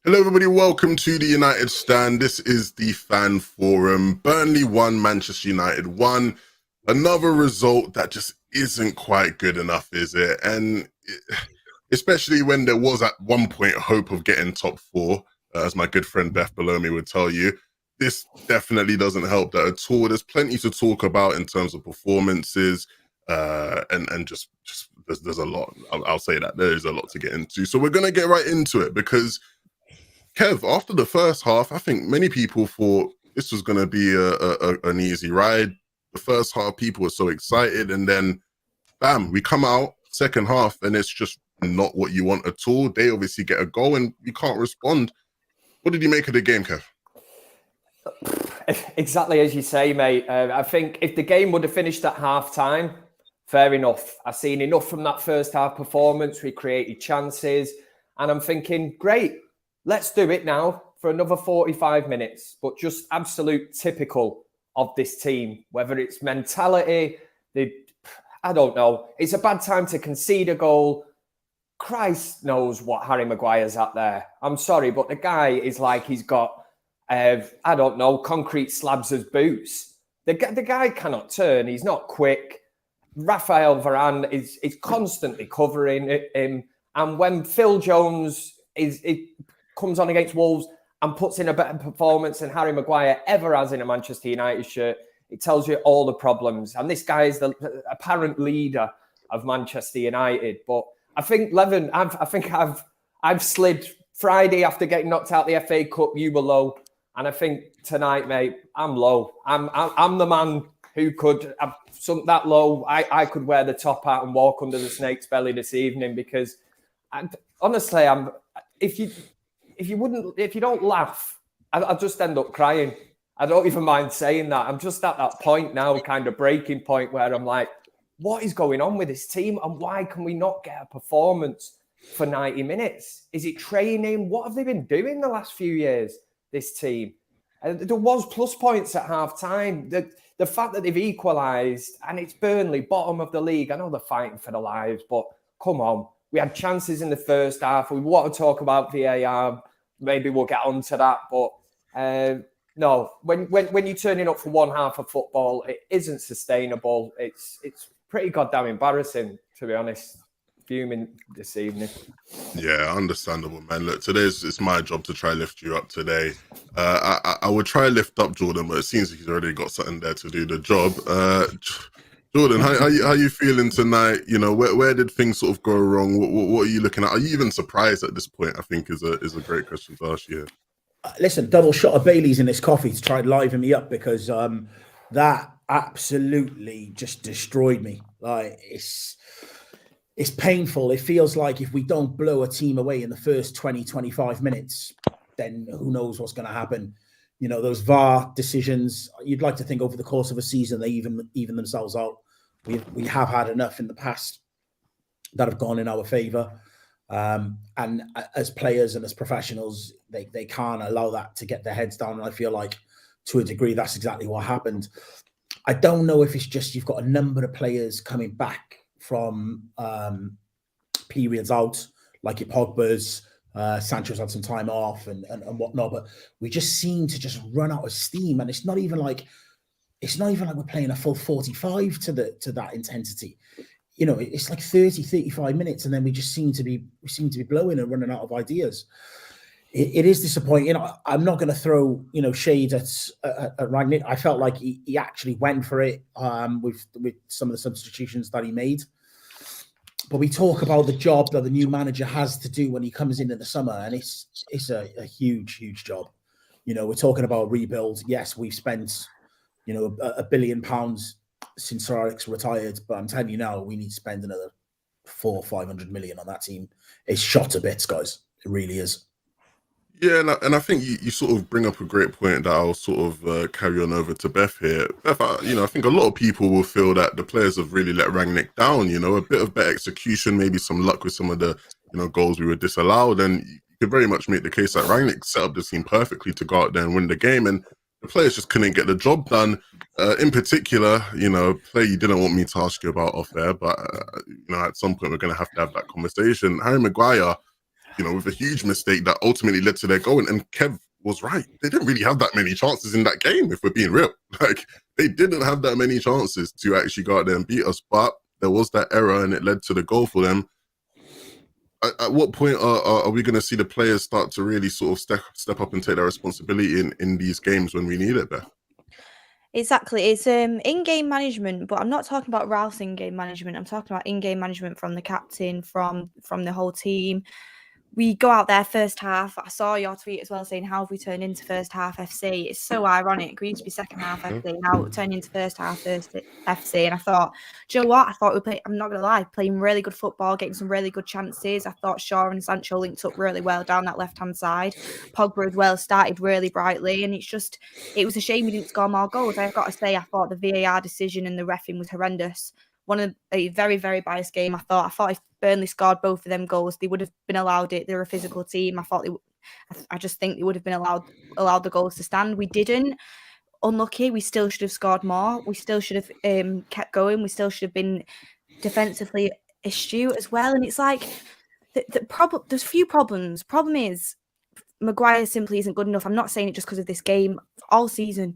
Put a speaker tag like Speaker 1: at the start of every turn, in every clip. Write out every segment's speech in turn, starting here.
Speaker 1: Hello, everybody. Welcome to the United Stand. This is the Fan Forum. Burnley 1, Manchester United 1. Another result that just isn't quite good enough, is it? Especially when there was at one point hope of getting top four, as my good friend Beth below me would tell you. This definitely doesn't help that at all. There's plenty to talk about in terms of performances, and just there's a lot. I'll say that there is a lot to get into. So we're gonna get right into it because, Kev, after the first half, I think many people thought this was going to be an easy ride. The first half, people were so excited, and then, bam, we come out second half, and it's just not what you want at all. They obviously get a goal, and you can't respond. What did you make of the game, Kev?
Speaker 2: Exactly as you say, mate. I think if the game would have finished at half-time, fair enough. I've seen enough from that first half performance. We created chances, and I'm thinking, great. Let's do it now for another 45 minutes, but just absolute typical of this team, whether it's mentality, I don't know. It's a bad time to concede a goal. Christ knows what Harry Maguire's at there. I'm sorry, but the guy is like he's got, I don't know, concrete slabs as boots. The guy cannot turn. He's not quick. Rafael Varane is constantly covering him. And when Phil Jones comes on against Wolves and puts in a better performance than Harry Maguire ever has in a Manchester United shirt, it tells you all the problems. And this guy is the apparent leader of Manchester United. But I think, Levin, I've slid Friday after getting knocked out the FA Cup. You were low, and I think tonight, mate, I'm low. I'm the man who could have sunk that low. I could wear the top hat and walk under the snake's belly this evening because, honestly, if you don't laugh, I'll just end up crying. I don't even mind saying that. I'm just at that point now, kind of breaking point where I'm like, what is going on with this team? And why can we not get a performance for 90 minutes? Is it training? What have they been doing the last few years, this team? There was plus points at half time. The fact that they've equalised and it's Burnley, bottom of the league. I know they're fighting for their lives, but come on. We had chances in the first half. We want to talk about VAR. Maybe we'll get onto that. But no, when you're turning up for one half of football, it isn't sustainable. It's pretty goddamn embarrassing, to be honest. Fuming this evening.
Speaker 1: Yeah, understandable, man. Look, it's my job to try lift you up today. I would try lift up Jordan, but it seems like he's already got something there to do the job. Jordan, how you feeling tonight? You know, where did things sort of go wrong? What are you looking at? Are you even surprised at this point? I think is a great question to ask you.
Speaker 3: Listen, double shot of Bailey's in this coffee to try and liven me up because that absolutely just destroyed me. Like it's painful. It feels like if we don't blow a team away in the first 20, 25 minutes, then who knows what's going to happen. You know, those VAR decisions, you'd like to think over the course of a season, they even themselves out. We have had enough in the past that have gone in our favour. And as players and as professionals, they can't allow that to get their heads down. And I feel like to a degree, that's exactly what happened. I don't know if it's just you've got a number of players coming back from periods out, like your Pogba's, Sancho's had some time off and whatnot, but we just seem to just run out of steam. And it's not even like we're playing a full 45 to that intensity. You know, it's like 30, 35 minutes, and then we seem to be blowing and running out of ideas. It is disappointing. You know, I'm not going to throw shade at Rangnick. I felt like he actually went for it with some of the substitutions that he made. But we talk about the job that the new manager has to do when he comes in the summer, and it's a huge job. You know, we're talking about rebuild. Yes, we've spent £1 billion since Sir Alex retired, but I'm telling you now, we need to spend another 400 or 500 million on that team. It's shot to bits, guys. It really is.
Speaker 1: Yeah, and I think you sort of bring up a great point that I'll sort of carry on over to Beth here. Beth, I think a lot of people will feel that the players have really let Rangnick down. You know, a bit of better execution, maybe some luck with some of the goals we were disallowed, and you could very much make the case that Rangnick set up the team perfectly to go out there and win the game, and the players just couldn't get the job done. In particular, player you didn't want me to ask you about off air, but at some point we're going to have that conversation. Harry Maguire. with a huge mistake that ultimately led to their goal. And Kev was right. They didn't really have that many chances in that game, if we're being real. Like, they didn't have that many chances to actually go out there and beat us. But there was that error, and it led to the goal for them. At what point are we going to see the players start to really sort of step up and take their responsibility in these games when we need it, Beth?
Speaker 4: Exactly. It's in-game management, but I'm not talking about Ralph's in-game management. I'm talking about in-game management from the captain, from the whole team. We go out there first half. I saw your tweet as well saying, how have we turned into first half FC? It's so ironic. We used to be second half FC, now turning into first half FC. And I thought, do you know what? I thought I'm not going to lie, playing really good football, getting some really good chances. I thought Shaw and Sancho linked up really well down that left-hand side. Pogba as well started really brightly. And it was a shame we didn't score more goals. I've got to say, I thought the VAR decision and the reffing was horrendous. A very, very biased game. I thought if Burnley scored both of them goals, they would have been allowed it. They're a physical team. I just think they would have been allowed the goals to stand. We didn't. Unlucky. We still should have scored more. We still should have kept going. We still should have been defensively astute as well. And it's like there's a few problems. Problem is Maguire simply isn't good enough. I'm not saying it just because of this game. All season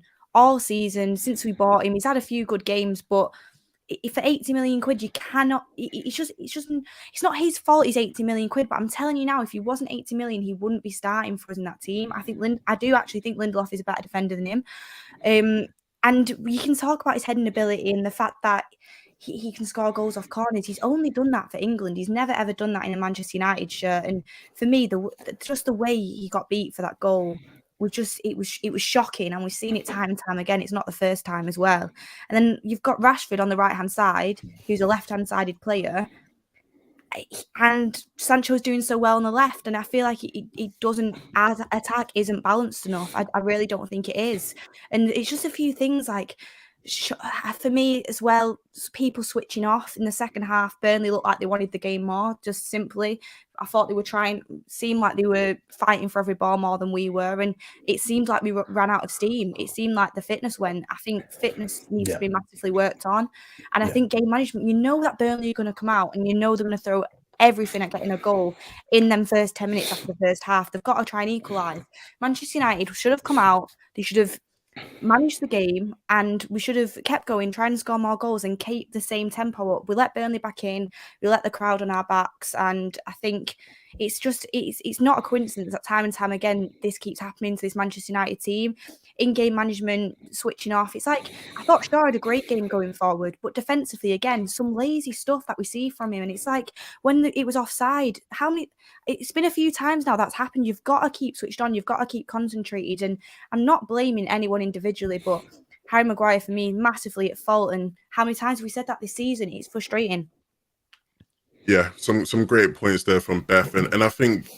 Speaker 4: since we bought him, he's had a few good games, but for 80 million quid, you cannot. It's not his fault. He's 80 million quid, but I'm telling you now, if he wasn't 80 million, he wouldn't be starting for us in that team. I do actually think Lindelof is a better defender than him. And you can talk about his heading ability and the fact that he can score goals off corners. He's only done that for England. He's never ever done that in a Manchester United shirt. And for me, just the way he got beat for that goal, it was shocking, and we've seen it time and time again. It's not the first time as well. And then you've got Rashford on the right hand side, who's a left hand sided player, and Sancho's doing so well on the left, and I feel like it doesn't, as attack isn't balanced enough. I really don't think it is, and it's just a few things like. For me as well, people switching off in the second half. Burnley looked like they wanted the game more, just simply. I thought seemed like they were fighting for every ball more than we were, and it seemed like we ran out of steam. It seemed like the fitness went. I think fitness needs to be massively worked on, and I think game management, that Burnley are going to come out and they're going to throw everything at getting a goal in them first 10 minutes after the first half. They've got to try and equalise. Manchester United should have come out. They should have manage the game, and we should have kept going, trying to score more goals and keep the same tempo up. We let Burnley back in, we let the crowd on our backs, and I think it's not a coincidence that time and time again this keeps happening to this Manchester United team. In-game management, switching off. It's like, I thought Shaw had a great game going forward, but defensively, again, some lazy stuff that we see from him. And it's like, when it was offside, it's been a few times now that's happened. You've got to keep switched on. You've got to keep concentrated. And I'm not blaming anyone individually, but Harry Maguire, for me, massively at fault. And how many times have we said that this season? It's frustrating.
Speaker 1: Yeah, some great points there from Beth. And I think,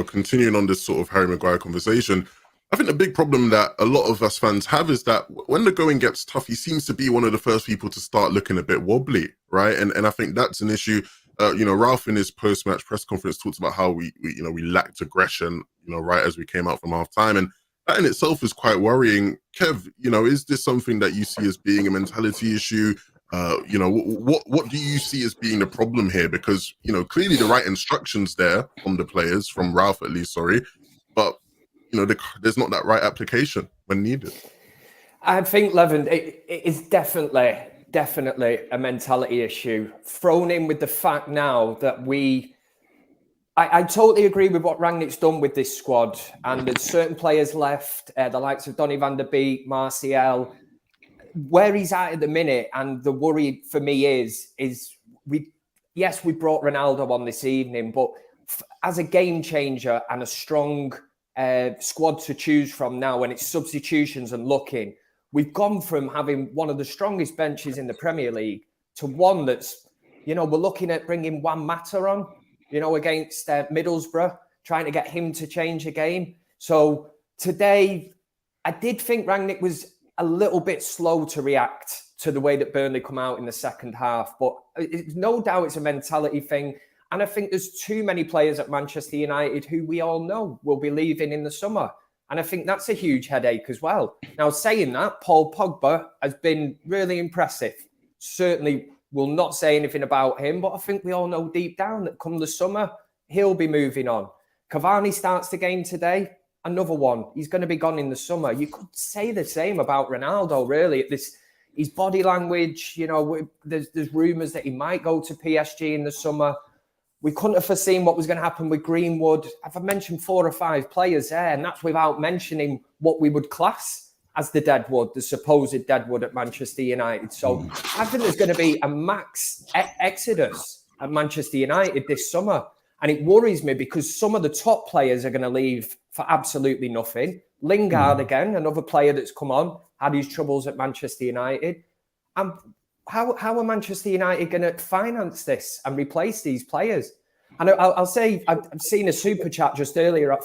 Speaker 1: continuing on this sort of Harry Maguire conversation, I think the big problem that a lot of us fans have is that when the going gets tough, he seems to be one of the first people to start looking a bit wobbly, right? And I think that's an issue. Ralph in his post-match press conference talks about how we lacked aggression, right as we came out from half-time. And that in itself is quite worrying. Kev, is this something that you see as being a mentality issue? What do you see as being the problem here? Because, clearly the right instructions there from the players, from Ralph at least, but, there's not that right application when needed. I
Speaker 2: think, Levin, it is definitely a mentality issue, thrown in with the fact now that I totally agree with what Rangnick's done with this squad, and there's certain players left, the likes of Donny van der Beek, Martial, where he's at the minute, and the worry for me is we brought Ronaldo on this evening, but as a game changer and a strong squad to choose from now, when it's substitutions and looking, we've gone from having one of the strongest benches in the Premier League to one that's, we're looking at bringing Juan Mata on, against Middlesbrough, trying to get him to change a game. So today, I did think Rangnick was a little bit slow to react to the way that Burnley come out in the second half, but no doubt it's a mentality thing. And I think there's too many players at Manchester United who we all know will be leaving in the summer. And I think that's a huge headache as well. Now, saying that, Paul Pogba has been really impressive. Certainly will not say anything about him, but I think we all know deep down that come the summer, he'll be moving on. Cavani starts the game today, another one. He's going to be gone in the summer. You could say the same about Ronaldo, really. His body language, you know, there's rumours that he might go to PSG in the summer. We couldn't have foreseen what was going to happen with Greenwood. I've mentioned 4 or 5 players there, and that's without mentioning what we would class as the deadwood, the supposed deadwood at Manchester United. So I think there's going to be a max exodus at Manchester United this summer. And it worries me because some of the top players are going to leave for absolutely nothing. Lingard, again, another player that's come on, had his troubles at Manchester United. And how are Manchester United going to finance this and replace these players? And I'll say, I've seen a super chat just earlier at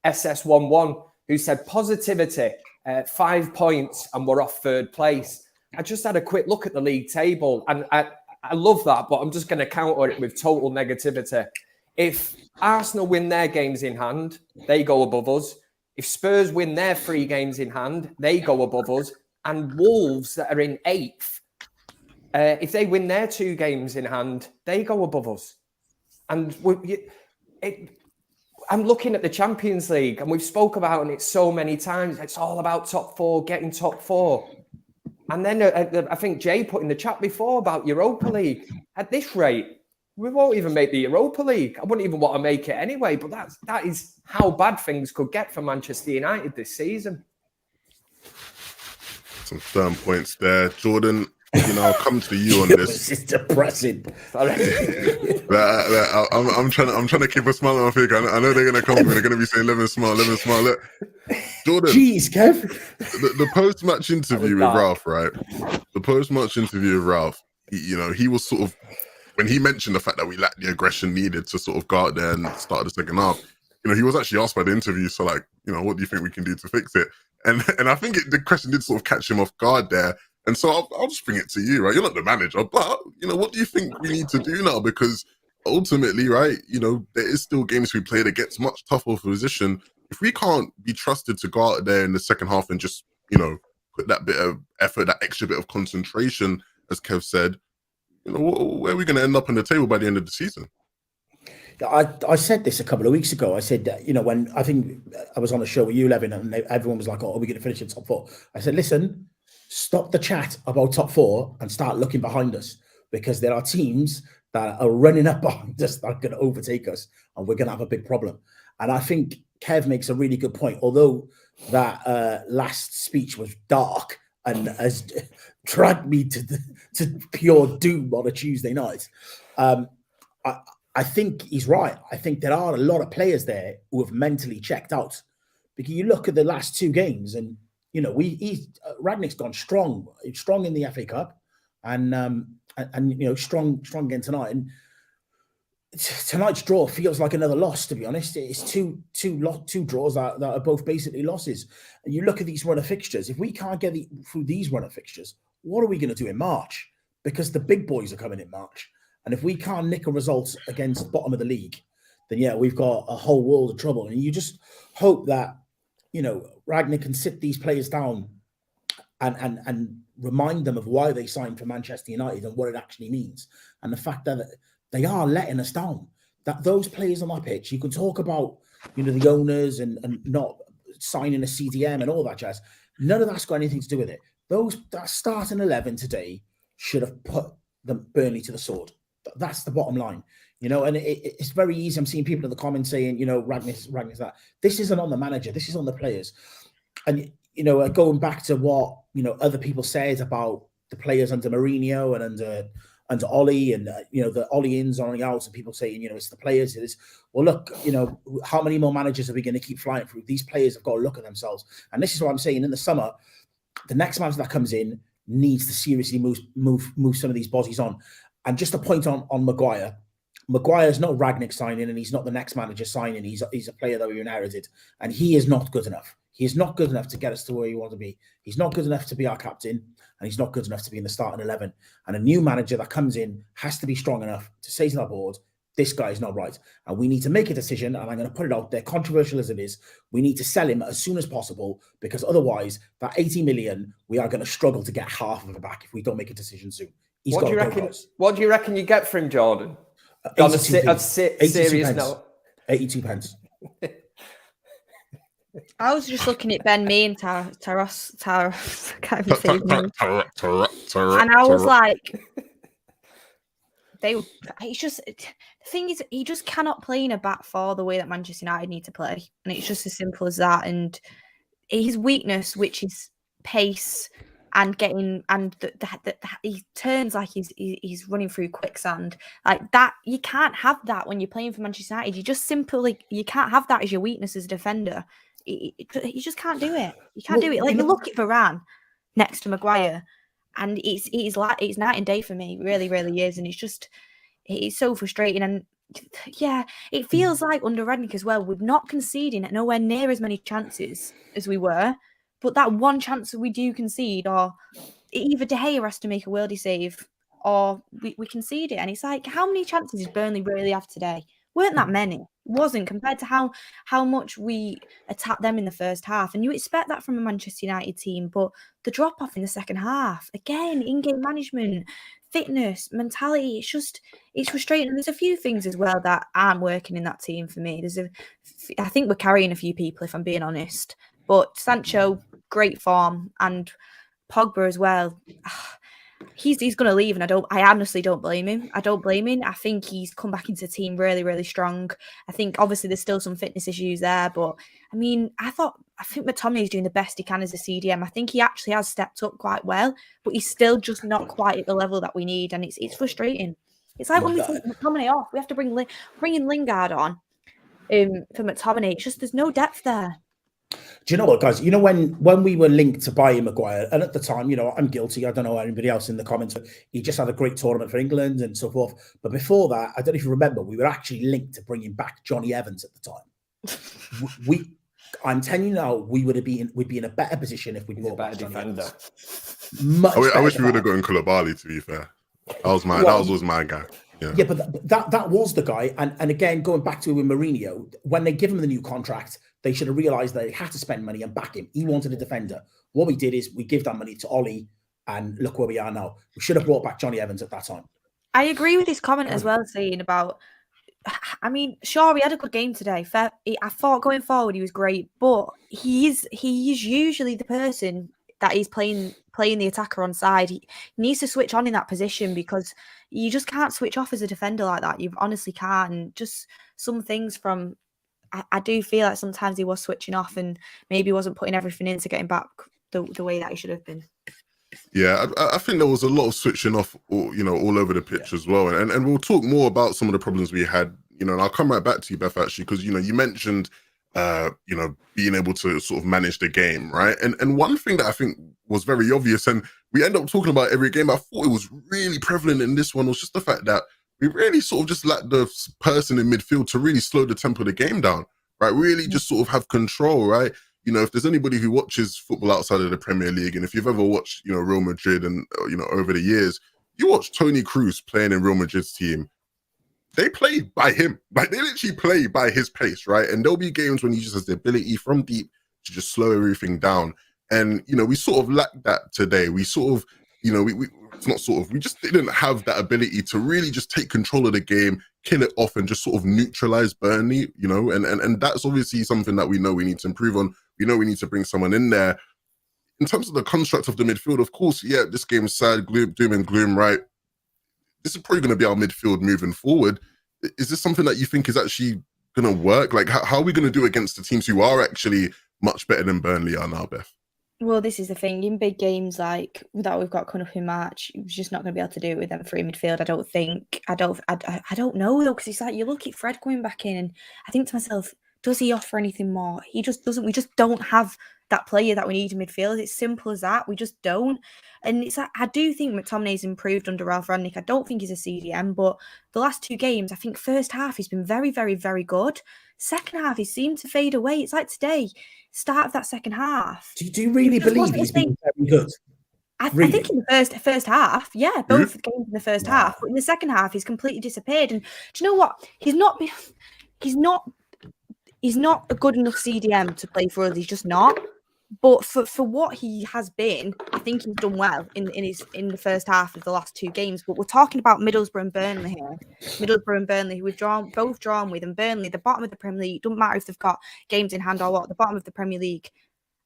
Speaker 2: SS11 who said positivity, 5 points, and we're off 3rd place. I just had a quick look at the league table, and I love that, but I'm just going to counter it with total negativity. If Arsenal win their games in hand, they go above us. If Spurs win their 3 games in hand, they go above us. And Wolves that are in 8th, if they win their 2 games in hand, they go above us. And I'm looking at the Champions League, and we've spoke about it so many times. It's all about top 4, getting top 4. And then I think Jay put in the chat before about Europa League. At this rate, we won't even make the Europa League. I wouldn't even want to make it anyway, but that is how bad things could get for Manchester United this season.
Speaker 1: Some firm points there. Jordan, you know, I'll come to you on this.
Speaker 3: It's depressing.
Speaker 1: I'm trying to keep a smile on my face. I know they're going to come and they're going to be saying, Levin smile. Look. Jordan.
Speaker 3: Jeez, Kev.
Speaker 1: The post-match interview with Ralph, right? The post-match interview with Ralph, he was sort of, when he mentioned the fact that we lacked the aggression needed to sort of go out there and start the second half, he was actually asked by the interview, so like, what do you think we can do to fix it? And I think the question did sort of catch him off guard there. And so I'll just bring it to you, right? You're not the manager, but, what do you think we need to do now? Because ultimately, right, there is still games we play that gets much tougher position. If we can't be trusted to go out there in the second half and just, put that bit of effort, that extra bit of concentration, as Kev said, where are we going to end up on the table by the end of the season?
Speaker 3: I said this a couple of weeks ago. I said, when I think I was on a show with you, Levin, and everyone was like, oh, are we going to finish in top 4? I said, listen, stop the chat about top 4 and start looking behind us, because there are teams that are running up behind us that are going to overtake us, and we're going to have a big problem. And I think Kev makes a really good point. Although that last speech was dark and has dragged me to pure doom on a Tuesday night, I think he's right. I think there are a lot of players there who have mentally checked out. Because you look at the last 2 games, and Rangnick's gone strong in the FA Cup, and strong again tonight. And tonight's draw feels like another loss, to be honest. It's two draws that are both basically losses. And you look at these run of fixtures. If we can't get through these run of fixtures, what are we going to do in March? Because the big boys are coming in March. And if we can't nick a result against bottom of the league, then yeah, we've got a whole world of trouble. And you just hope that, Ragnick can sit these players down and remind them of why they signed for Manchester United and what it actually means. And the fact that they are letting us down. That those players on that pitch, you can talk about, the owners and not signing a CDM and all that jazz. None of that's got anything to do with it. That starting 11 today should have put Burnley to the sword. That's the bottom line, and it's very easy. I'm seeing people in the comments saying, Ragnick's that. This isn't on the manager. This is on the players. And, going back to what, other people said about the players under Mourinho and under Ollie and, the Ollie ins, Ollie outs, and people saying, it's the players. It is. Well, look, how many more managers are we going to keep flying through? These players have got to look at themselves. And this is what I'm saying. In the summer, the next manager that comes in needs to seriously move some of these bodies on. And just a point on Maguire. Maguire's not Ragnick signing, and he's not the next manager signing. He's a player that we inherited, and he is not good enough. He is not good enough to get us to where we want to be. He's not good enough to be our captain, and he's not good enough to be in the starting 11. And a new manager that comes in has to be strong enough to say to that board, this guy is not right. And we need to make a decision, and I'm going to put it out there, controversial as it is, we need to sell him as soon as possible, because otherwise, that 80 million, we are going to struggle to get half of it back if we don't make a decision soon.
Speaker 2: What do you reckon you get for him, Jordan?
Speaker 3: 82
Speaker 2: serious note.
Speaker 3: 82 pence.
Speaker 4: I was just looking at Ben Mee and Taros. I can't even say his name. And I was like, it's just, the thing is, he just cannot play in a back four the way that Manchester United need to play. And it's just as simple as that. And his weakness, which is pace and getting, and he turns like he's running through quicksand. Like that, you can't have that when you're playing for Manchester United. You just simply, you can't have that as your weakness as a defender. You just can't do it. You can't do it. Like, look at Varane next to Maguire. And it's night and day for me. It really, really is. And it's so frustrating. And yeah, it feels like under Redknapp as well, we're not conceding at nowhere near as many chances as we were. But that one chance that we do concede, or either De Gea has to make a worldie save, or we concede it. And it's like, how many chances did Burnley really have today? Weren't that many. It wasn't, compared to how much we attacked them in the first half. And you expect that from a Manchester United team, but the drop off in the second half, again, in-game management, fitness, mentality, it's frustrating. And there's a few things as well that aren't working in that team for me. I think we're carrying a few people, if I'm being honest. But Sancho, great form, and Pogba as well. He's going to leave, and I honestly don't blame him. I don't blame him. I think he's come back into the team really, really strong. I think obviously there's still some fitness issues there, but I mean, I think McTominay is doing the best he can as a CDM. I think he actually has stepped up quite well, but he's still just not quite at the level that we need, and it's frustrating. It's like when we take McTominay off, we have to bring in Lingard on for McTominay. It's just there's no depth there.
Speaker 3: Do you know what, guys? You know, when we were linked to buying Maguire, and at the time, you know, I'm guilty. I don't know anybody else in the comments, but he just had a great tournament for England and so forth. But before that, I don't know if you remember, we were actually linked to bringing back Johnny Evans at the time. I'm telling you now, we'd be in a better position if we brought back Johnny Evans.
Speaker 1: I wish we would have gotten Koulibaly, to be fair. That was my guy. Yeah,
Speaker 3: but that was the guy. And again, going back to with Mourinho, when they give him the new contract, they should have realised they had to spend money and back him. He wanted a defender. What we did is we give that money to Ollie, and look where we are now. We should have brought back Johnny Evans at that time.
Speaker 4: I agree with his comment as well, saying about, I mean, sure, he had a good game today. I thought going forward he was great, but he is usually the person that is playing the attacker on side. He needs to switch on in that position, because you just can't switch off as a defender like that. You honestly can't. And just some things from, I do feel like sometimes he was switching off and maybe wasn't putting everything into getting back the way that he should have been.
Speaker 1: Yeah, I think there was a lot of switching off, all over the pitch as well. And we'll talk more about some of the problems we had, and I'll come right back to you, Beth, actually, because, you mentioned, being able to sort of manage the game, right? And one thing that I think was very obvious, and we end up talking about every game, I thought it was really prevalent in this one, was just the fact that we really sort of just lacked the person in midfield to really slow the tempo of the game down, right? Really just sort of have control, right? If there's anybody who watches football outside of the Premier League, and if you've ever watched, Real Madrid and, over the years, you watch Toni Kroos playing in Real Madrid's team, they play by him. Like, they literally play by his pace, right? And there'll be games when he just has the ability from deep to just slow everything down. And, we sort of lacked that today. We sort of, we just didn't have that ability to really just take control of the game, kill it off, and just sort of neutralize Burnley, and that's obviously something that we know we need to improve on. We know we need to bring someone in there. In terms of the construct of the midfield, of course, yeah, this game's sad, doom and gloom, right? This is probably going to be our midfield moving forward. Is this something that you think is actually going to work? Like, how are we going to do against the teams who are actually much better than Burnley are now, Beth?
Speaker 4: Well, this is the thing. In big games like that we've got coming up in March, you're just not going to be able to do it with them free midfield, I don't think. I don't know, though, because it's like you look at Fred coming back in, and I think to myself, does he offer anything more? He just doesn't. We just don't have that player that we need in midfield. It's simple as that. We just don't. And it's like, I do think McTominay's improved under Ralph Rangnick. I don't think he's a CDM, but the last two games, I think first half he's been very, very, very good. Second half, he seemed to fade away. It's like today, start of that second half.
Speaker 3: Do you really believe he's been very good?
Speaker 4: I think in the first half, yeah, both games in the first half. But in the second half, he's completely disappeared. And do you know what? He's not a good enough CDM to play for us. He's just not. But for what he has been, I think he's done well in the first half of the last 2 games. But we're talking about Middlesbrough and Burnley here. Middlesbrough and Burnley, who we've both drawn with, and Burnley, the bottom of the Premier League. Doesn't matter if they've got games in hand or what, the bottom of the Premier League,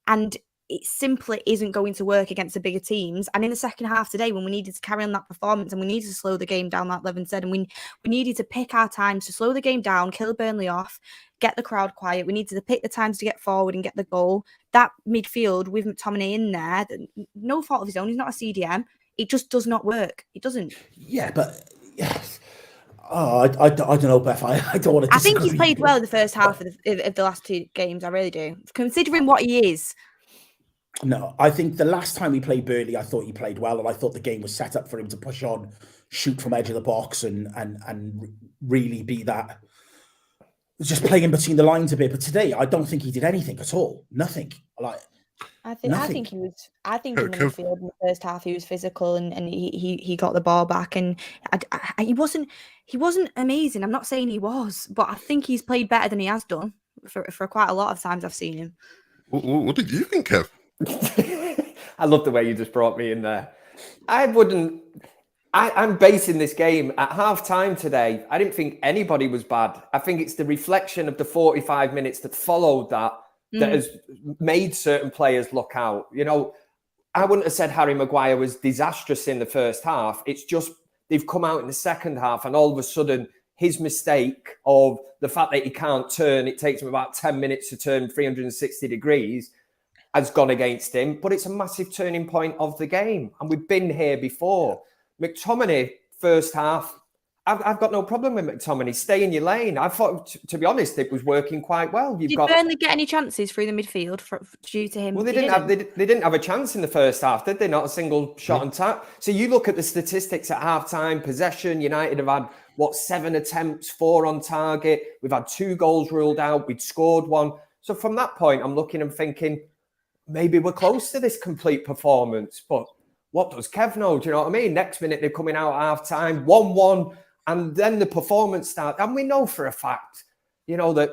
Speaker 4: and it simply isn't going to work against the bigger teams. And in the second half today, when we needed to carry on that performance and we needed to slow the game down, like Levin said, and we needed to pick our times to slow the game down, kill Burnley off, get the crowd quiet. We needed to pick the times to get forward and get the goal. That midfield with McTominay in there, no fault of his own, he's not a CDM. It just does not work. It doesn't.
Speaker 3: Yeah, but yes. Oh, I don't know, Beth. I don't want to.
Speaker 4: I think he's played well in the first half of the last 2 games. I really do, considering what he is.
Speaker 3: No, I think the last time he played Burnley, I thought he played well, and I thought the game was set up for him to push on, shoot from edge of the box, and really be that, just playing in between the lines a bit. But today, I don't think he did anything at all. Nothing.
Speaker 4: I think he was. I think in the midfield in the first half he was physical and he got the ball back, and he wasn't amazing. I'm not saying he was, but I think he's played better than he has done for quite a lot of times I've seen him.
Speaker 1: What did you think, Kev?
Speaker 2: I love the way you just brought me in there. I'm basing this game at half time today. I didn't think anybody was bad. I think it's the reflection of the 45 minutes that followed that has made certain players look out. You know, I wouldn't have said Harry Maguire was disastrous in the first half. It's just they've come out in the second half and all of a sudden his mistake of the fact that he can't turn, it takes him about 10 minutes to turn 360 degrees, has gone against him. But it's a massive turning point of the game. And we've been here before. McTominay, first half, I've got no problem with McTominay. Stay in your lane. I thought, to be honest, it was working quite well.
Speaker 4: Did Burnley get any chances through the midfield due to him?
Speaker 2: Well, they didn't have a chance in the first half, did they? Not a single shot on target. So you look at the statistics at half-time, possession, United have had, 7 attempts, 4 on target. We've had 2 goals ruled out. We'd scored 1. So from that point, I'm looking and thinking, maybe we're close to this complete performance. But what does Kev know? Do you know what I mean? Next minute, they're coming out at half-time, 1-1. And then the performance starts. And we know for a fact, you know, that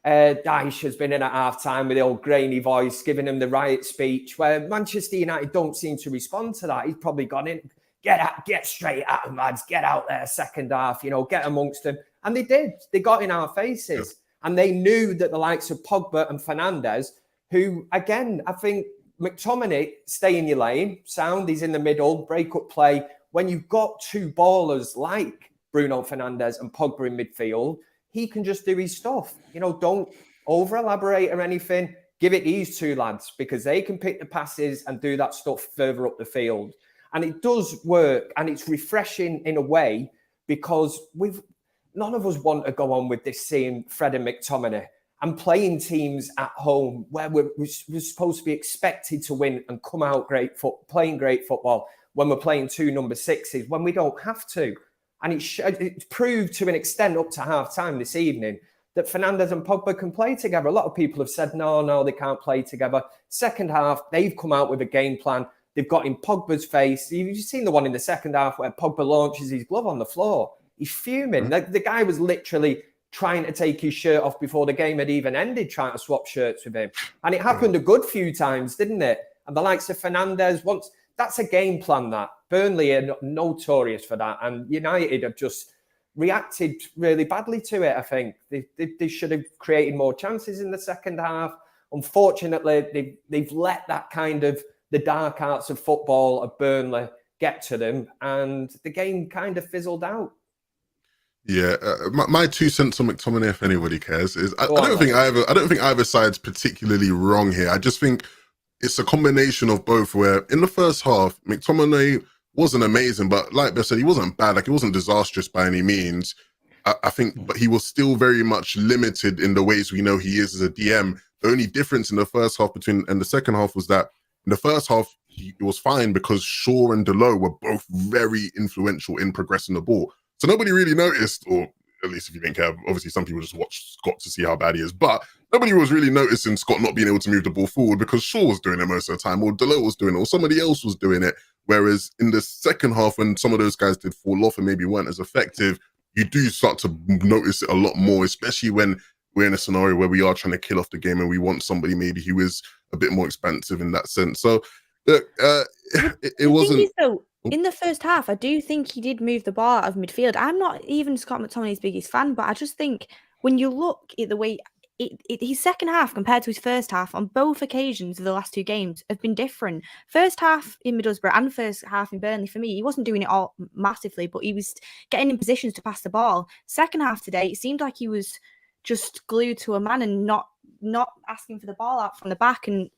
Speaker 2: Dyche has been in at half-time with the old grainy voice, giving him the riot speech, where Manchester United don't seem to respond to that. He's probably gone in, get straight at them, lads, get out there, second half, you know, get amongst them. And they did. They got in our faces. Yeah. And they knew that the likes of Pogba and Fernandes, who, again, I think McTominay, stay in your lane, sound, he's in the middle, break up play. When you've got 2 ballers like Bruno Fernandes and Pogba in midfield, he can just do his stuff. You know, don't over-elaborate or anything. Give it these 2 lads because they can pick the passes and do that stuff further up the field. And it does work, and it's refreshing in a way because none of us want to go on with this seeing Fred and McTominay and playing teams at home where we're supposed to be expected to win and come out playing great football when we're playing 2 number 6s, when we don't have to. And it's proved to an extent up to half-time this evening that Fernandes and Pogba can play together. A lot of people have said, no, they can't play together. Second half, they've come out with a game plan. They've got in Pogba's face. You've seen the one in the second half where Pogba launches his glove on the floor. He's fuming. The guy was literally trying to take his shirt off before the game had even ended, trying to swap shirts with him. And it happened a good few times, didn't it? And the likes of Fernandes, that's a game plan, that. Burnley are notorious for that. And United have just reacted really badly to it, I think. They should have created more chances in the second half. Unfortunately, they've let that kind of the dark arts of football of Burnley get to them. And the game kind of fizzled out.
Speaker 1: Yeah, my 2 cents on McTominay, if anybody cares, is I don't think either side's particularly wrong here. I just think it's a combination of both. Where in the first half, McTominay wasn't amazing, but like Beth said, he wasn't bad. Like, he wasn't disastrous by any means. I think, but he was still very much limited in the ways we know he is as a DM. The only difference in the first half and the second half was that in the first half, it was fine because Shaw and Delo were both very influential in progressing the ball. So nobody really noticed, or at least if you didn't care, obviously some people just watched Scott to see how bad he is, but nobody was really noticing Scott not being able to move the ball forward because Shaw was doing it most of the time, or Delo was doing it, or somebody else was doing it. Whereas in the second half, when some of those guys did fall off and maybe weren't as effective, you do start to notice it a lot more, especially when we're in a scenario where we are trying to kill off the game and we want somebody maybe who is a bit more expansive in that sense. So Look, it
Speaker 4: The thing
Speaker 1: wasn't.
Speaker 4: is, though, in the first half, I do think he did move the ball out of midfield. I'm not even Scott McTominay's biggest fan, but I just think when you look at the way his second half compared to his first half on both occasions of the last two games have been different. First half in Middlesbrough and first half in Burnley, for me, he wasn't doing it all massively, but he was getting in positions to pass the ball. Second half today, it seemed like he was just glued to a man and not asking for the ball out from the back, and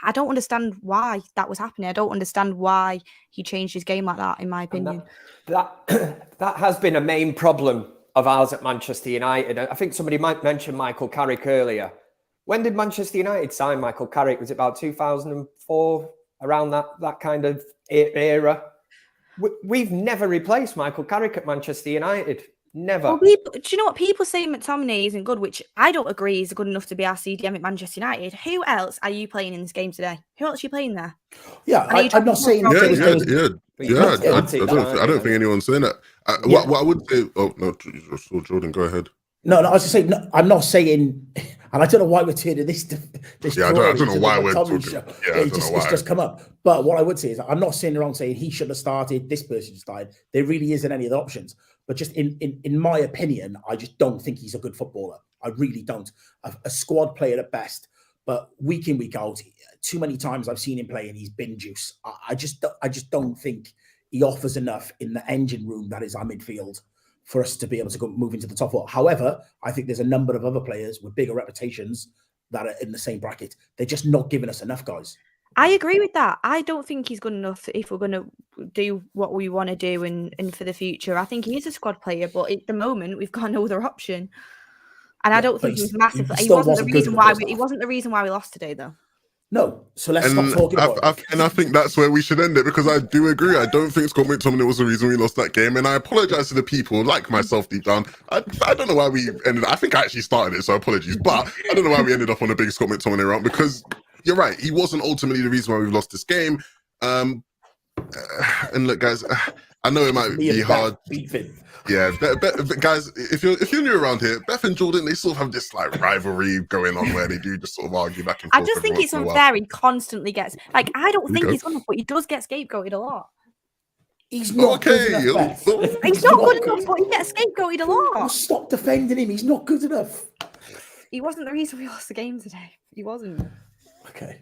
Speaker 4: I don't understand why that was happening. I don't understand why he changed his game like that, in my opinion.
Speaker 2: That has been a main problem of ours at Manchester United. I think somebody might mention Michael Carrick earlier. When did Manchester United sign Michael Carrick? Was it about 2004, around that kind of era? We've never replaced Michael Carrick at Manchester United. Never.
Speaker 4: Well, do you know what? People say McTominay isn't good, which I don't agree is good enough to be our CDM at Manchester United. Who else are you playing in this game today? Who else are you playing there?
Speaker 3: Yeah, I'm not saying.
Speaker 1: I don't think anyone's saying that. What I would say. Oh no, Jordan, go ahead.
Speaker 3: No, I was just saying. No, I'm not saying, and I don't know why we're turning this.
Speaker 1: Yeah, I don't know why we're talking. Yeah,
Speaker 3: it's just come up. But what I would say is, I'm not sitting around saying he should have started. This person started. There really isn't any other options. But just in my opinion, I just don't think he's a good footballer. I really don't. A squad player at best. But week in, week out, too many times I've seen him play and he's bin juice. I just don't think he offers enough in the engine room that is our midfield for us to be able to move into the top four. However, I think there's a number of other players with bigger reputations that are in the same bracket. They're just not giving us enough, guys.
Speaker 4: I agree with that. I don't think he's good enough if we're going to do what we want to do and for the future. I think he is a squad player, but at the moment we've got no other option. And I don't think he's massive. He wasn't the reason why we lost today, though.
Speaker 3: No, so let's stop talking about it.
Speaker 1: And I think that's where we should end it, because I do agree. I don't think Scott McTominay was the reason we lost that game. And I apologize to the people, like myself deep down. I don't know why we ended. I think I actually started it, so apologies. But I don't know why we ended up on a big Scott McTominay round, because you're right. He wasn't ultimately the reason why we've lost this game. And look, guys, I know it might be hard. Yeah, guys, if you're new around here, Beth and Jordan, they sort of have this like rivalry going on where they do just sort of argue back and forth.
Speaker 4: I just think it's unfair. He constantly gets I don't think he's good enough, but he does get scapegoated a lot.
Speaker 3: He's not good enough.
Speaker 4: He's not good enough, but he gets scapegoated a lot.
Speaker 3: Stop defending him. He's not good enough.
Speaker 4: He wasn't the reason we lost the game today. He wasn't.
Speaker 3: Okay.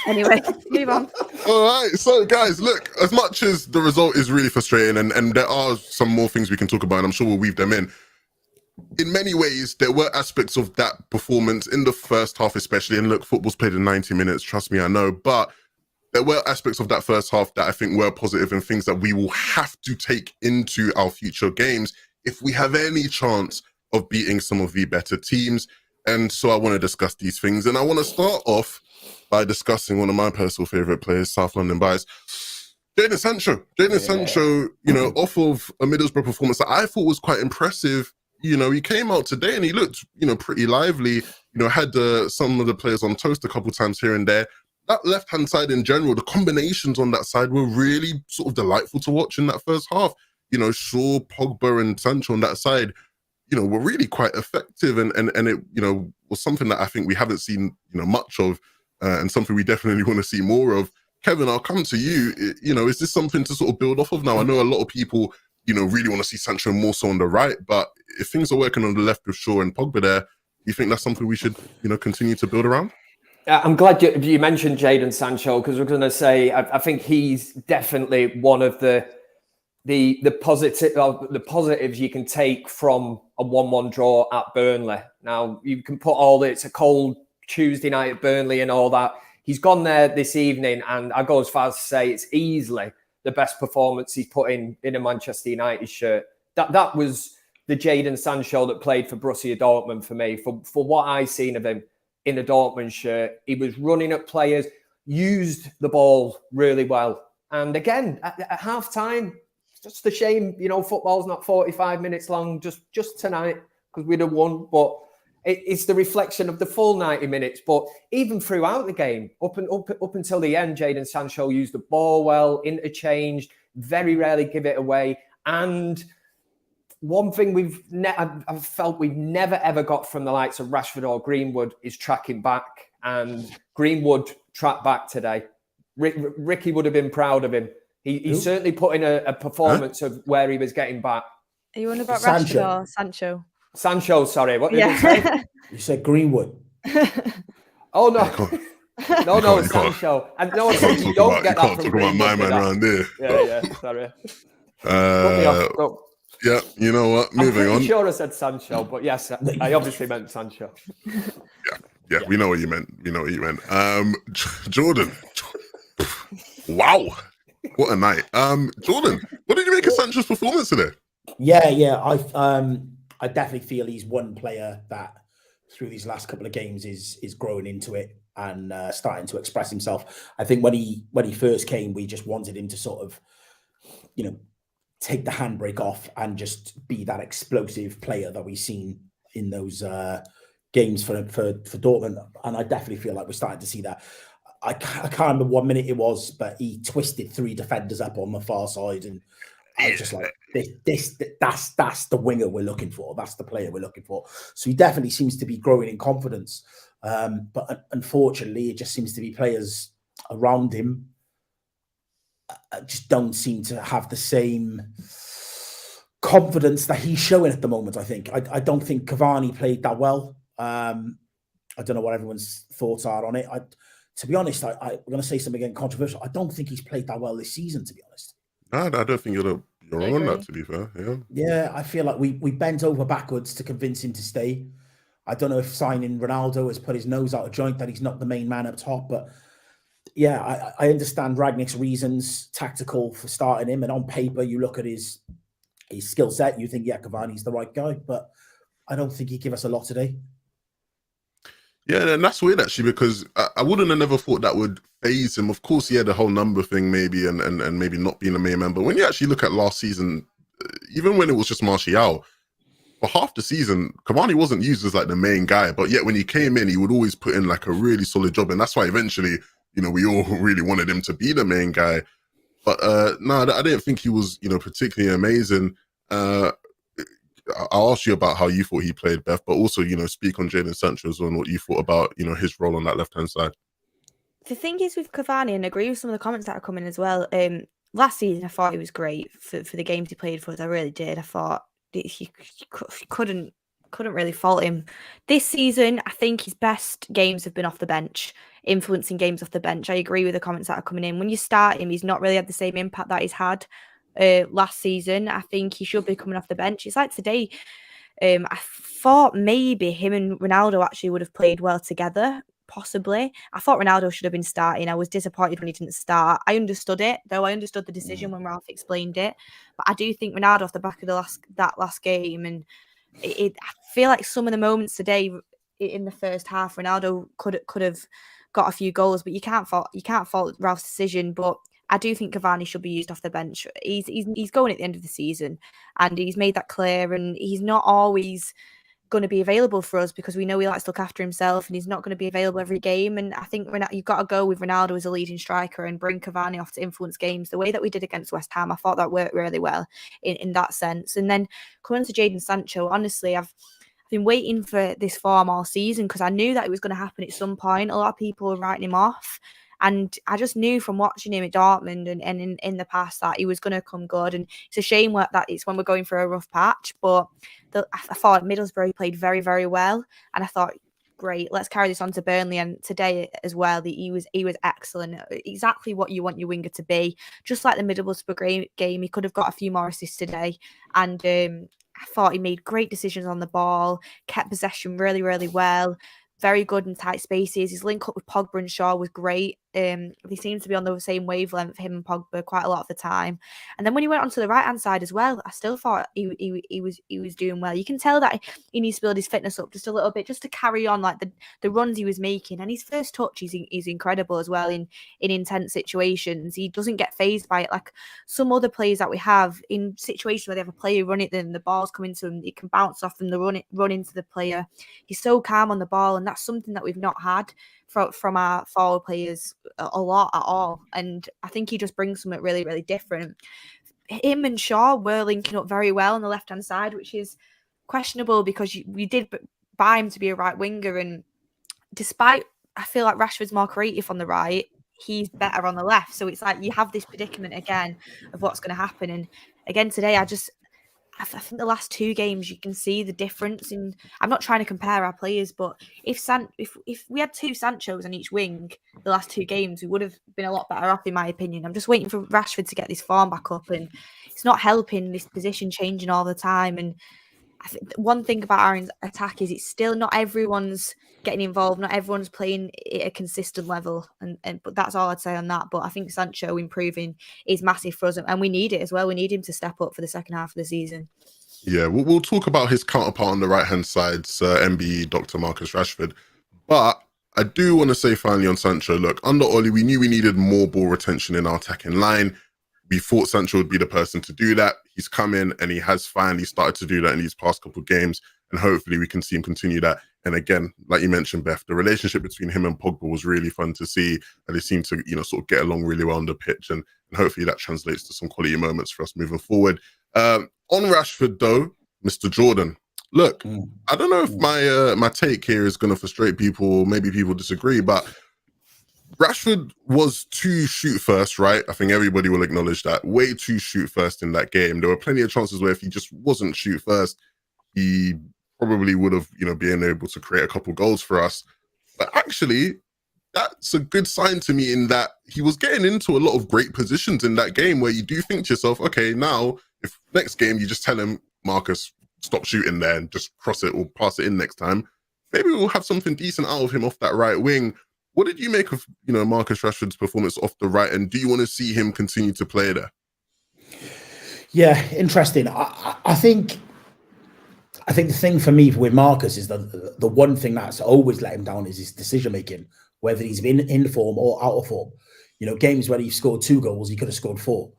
Speaker 4: Anyway, move on.
Speaker 1: All right, so guys, look, as much as the result is really frustrating, and there are some more things we can talk about, and I'm sure we'll weave them in many ways, there were aspects of that performance in the first half especially, and look, football's played in 90 minutes, trust me, I know, but there were aspects of that first half that I think were positive and things that we will have to take into our future games if we have any chance of beating some of the better teams. And so I want to discuss these things, and I want to start off by discussing one of my personal favourite players, South London bias, Jadon Sancho. Jadon Sancho, you know, off of a Middlesbrough performance that I thought was quite impressive. You know, he came out today and he looked, you know, pretty lively. You know, had some of the players on toast a couple times here and there. That left-hand side in general, the combinations on that side were really sort of delightful to watch in that first half. You know, Shaw, Pogba and Sancho on that side, you know, were really quite effective, and it, you know, was something that I think we haven't seen, you know, much of, and something we definitely want to see more of. Kevin, I'll come to you. You know, is this something to sort of build off of now? I know a lot of people, you know, really want to see Sancho more so on the right, but if things are working on the left with Shaw and Pogba there, do you think that's something we should, you know, continue to build around?
Speaker 2: I'm glad you mentioned Jadon Sancho, because we're going to say I think he's definitely one of the positives you can take from a 1-1 draw at Burnley. Now, you can put it's a cold Tuesday night at Burnley and all that. He's gone there this evening, and I go as far as to say it's easily the best performance he's put in a Manchester United shirt. That was the Jadon Sancho that played for Borussia Dortmund for me. For what I seen of him in a Dortmund shirt, he was running at players, used the ball really well. And again, at half time, it's just a shame, you know, football's not 45 minutes long just tonight, because we'd have won. But it's the reflection of the full 90 minutes. But even throughout the game, up until the end, Jadon Sancho used the ball well, interchanged, very rarely give it away. And one thing I've felt we've never, ever got from the likes of Rashford or Greenwood is tracking back. and Greenwood trapped back today. Ricky would have been proud of him. He certainly put in a performance of where he was getting back.
Speaker 4: Are you on about
Speaker 3: Sancho.
Speaker 4: Rashford or Sancho?
Speaker 2: Sancho, sorry. What did you say?
Speaker 3: You said Greenwood.
Speaker 2: Oh, no. No, Sancho. And no, you don't get that from Greenwood.
Speaker 1: My man around there.
Speaker 2: Yeah, sorry.
Speaker 1: Yeah, you know what? Moving on.
Speaker 2: I'm sure I said Sancho, but yes, I obviously meant Sancho.
Speaker 1: Yeah, we know what you meant. Jordan. Wow. What a night. Jordan, what did you make of Sancho's performance today?
Speaker 3: Yeah. I definitely feel he's one player that through these last couple of games is growing into it and starting to express himself. I think when he first came, we just wanted him to sort of, take the handbrake off and just be that explosive player that we've seen in those games for Dortmund. And I definitely feel like we're starting to see that. I can't remember what minute it was, but he twisted 3 defenders up on the far side, and I was just like, that's the winger we're looking for. That's the player we're looking for. So he definitely seems to be growing in confidence. But unfortunately, it just seems to be players around him just don't seem to have the same confidence that he's showing at the moment. I think I don't think Cavani played that well. I don't know what everyone's thoughts are on it. To be honest, I'm going to say something again controversial. I don't think he's played that well this season, to be honest.
Speaker 1: I don't think you're wrong on that, to be fair.
Speaker 3: Yeah, I feel like we bent over backwards to convince him to stay. I don't know if signing Ronaldo has put his nose out of joint that he's not the main man up top, but yeah, I understand Ragnick's reasons, tactical for starting him, and on paper you look at his skill set, you think, yeah, Cavani's the right guy, but I don't think he gave us a lot today.
Speaker 1: Yeah, and that's weird actually, because I wouldn't have never thought that would phase him. Of course, he had the whole number thing maybe and maybe not being a main man. But when you actually look at last season, even when it was just Martial, for half the season, Cavani wasn't used as like the main guy. But yet when he came in, he would always put in like a really solid job. And that's why eventually, we all really wanted him to be the main guy. But no, I didn't think he was, particularly amazing. I'll ask you about how you thought he played, Beth, but also, speak on Jadon Sancho as well and what you thought about, his role on that left-hand side.
Speaker 4: The thing is with Cavani, and I agree with some of the comments that are coming as well, last season I thought he was great for the games he played for us. I really did. I thought he couldn't really fault him. This season, I think his best games have been off the bench, influencing games off the bench. I agree with the comments that are coming in. When you start him, he's not really had the same impact that he's had last season. I think he should be coming off the bench. It's like today, I thought maybe him and Ronaldo actually would have played well together, possibly. I thought Ronaldo should have been starting. I was disappointed when he didn't start. I understood it, though. I understood the decision when Ralph explained it. But I do think Ronaldo off the back of that last game, and I feel like some of the moments today in the first half, Ronaldo could have got a few goals, but you can't fault Ralph's decision. But I do think Cavani should be used off the bench. He's going at the end of the season, and he's made that clear. And he's not always going to be available for us because we know he likes to look after himself, and he's not going to be available every game. And I think you've got to go with Ronaldo as a leading striker and bring Cavani off to influence games the way that we did against West Ham. I thought that worked really well in that sense. And then coming to Jadon Sancho, honestly, I've been waiting for this form all season because I knew that it was going to happen at some point. A lot of people were writing him off. And I just knew from watching him at Dortmund and in the past that he was going to come good. And it's a shame that it's when we're going for a rough patch. But I thought Middlesbrough played very, very well. And I thought, great, let's carry this on to Burnley. And today as well, he was excellent. Exactly what you want your winger to be. Just like the Middlesbrough game, he could have got a few more assists today. And I thought he made great decisions on the ball, kept possession really, really well. Very good in tight spaces. His link up with Pogba and Shaw was great. They seemed to be on the same wavelength, him and Pogba, quite a lot of the time. And then when he went onto the right hand side as well, I still thought he was doing well. You can tell that he needs to build his fitness up just a little bit, just to carry on like the runs he was making. And his first touch is incredible as well in intense situations. He doesn't get fazed by it like some other players that we have in situations where they have a player run it, then the ball's coming to him, it can bounce off them, run into the player. He's so calm on the ball, and that's something that we've not had from our forward players a lot at all. And I think he just brings something really, really different. Him and Shaw were linking up very well on the left-hand side, which is questionable because we did buy him to be a right winger. And despite I feel like Rashford's more creative on the right. He's better on the left. So it's like you have this predicament again of what's going to happen. And again today, I think the last 2 games you can see the difference in. I'm not trying to compare our players, but if we had 2 Sanchos on each wing the last 2 games, we would have been a lot better off, in my opinion. I'm just waiting for Rashford to get this form back up, and it's not helping, this position changing all the time. And I think one thing about our attack is it's still not everyone's getting involved, not everyone's playing at a consistent level, and but that's all I'd say on that. But I think Sancho improving is massive for us, and we need it as well. We need him to step up for the second half of the season.
Speaker 1: Yeah, we'll talk about his counterpart on the right-hand side, Sir MBE, Dr. Marcus Rashford. But I do want to say finally on Sancho, look, under Oli, we knew we needed more ball retention in our attacking line. We thought Sancho would be the person to do that. He's come in and he has finally started to do that in these past couple of games. And hopefully we can see him continue that. And again, like you mentioned, Beth, the relationship between him and Pogba was really fun to see. And they seem to, sort of get along really well on the pitch. And hopefully that translates to some quality moments for us moving forward. On Rashford, though, Mr. Jordan, look, I don't know if my take here is going to frustrate people, or maybe people disagree, but Rashford was too shoot first, right? I think everybody will acknowledge that. Way too shoot first in that game. There were plenty of chances where if he just wasn't shoot first, he probably would have, been able to create a couple goals for us. But actually, that's a good sign to me in that he was getting into a lot of great positions in that game where you do think to yourself, okay, now if next game you just tell him, Marcus, stop shooting there and just cross it or pass it in next time, maybe we'll have something decent out of him off that right wing. What did you make of, Marcus Rashford's performance off the right, and do you want to see him continue to play there?
Speaker 3: Yeah, interesting. I think the thing for me with Marcus is that the one thing that's always let him down is his decision making, whether he's been in form or out of form. Games where he scored 2 goals, he could have scored 4.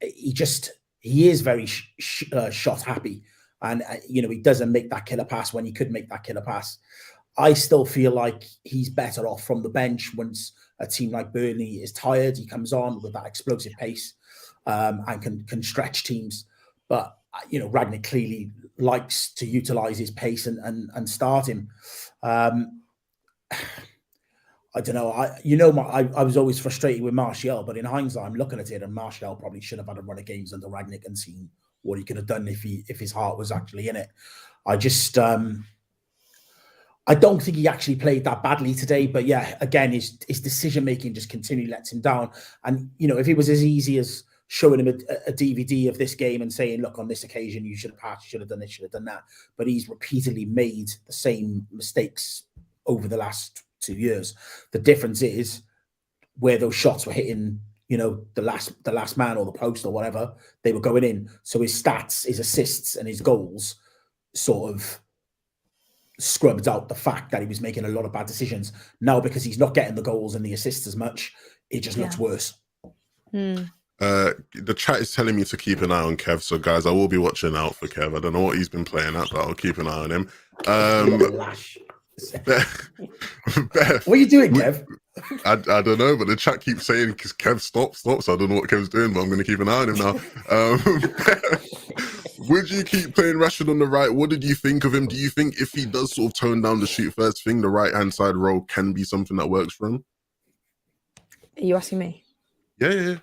Speaker 3: He is very shot happy, and he doesn't make that killer pass when he could make that killer pass. I still feel like he's better off from the bench once a team like Burnley is tired. He comes on with that explosive pace and can stretch teams. But, Ragnick clearly likes to utilise his pace and start him. I don't know. I was always frustrated with Martial, but in hindsight, I'm looking at it, and Martial probably should have had a run of games under Ragnick and seen what he could have done if his heart was actually in it. I don't think he actually played that badly today, but yeah, again, his decision making just continually lets him down. And if it was as easy as showing him a DVD of this game and saying, "Look, on this occasion, you should have passed, you should have done this, should have done that," but he's repeatedly made the same mistakes over the last 2 years. The difference is where those shots were hitting, the last man or the post or whatever, they were going in. So his stats, his assists, and his goals sort of scrubbed out the fact that he was making a lot of bad decisions. Now, because he's not getting the goals and the assists as much, it just looks worse.
Speaker 1: The chat is telling me to keep an eye on Kev, so guys, I will be watching out for Kev. I don't know what he's been playing at, but I'll keep an eye on him. Beth,
Speaker 3: what are you doing, Kev?
Speaker 1: I don't know, but the chat keeps saying, Kev, stop. So I don't know what Kev's doing, but I'm going to keep an eye on him now. Would you keep playing Rashford on the right? What did you think of him? Do you think if he does sort of tone down the shoot first thing, the right-hand side role can be something that works for him?
Speaker 4: Are you asking me?
Speaker 1: Yeah.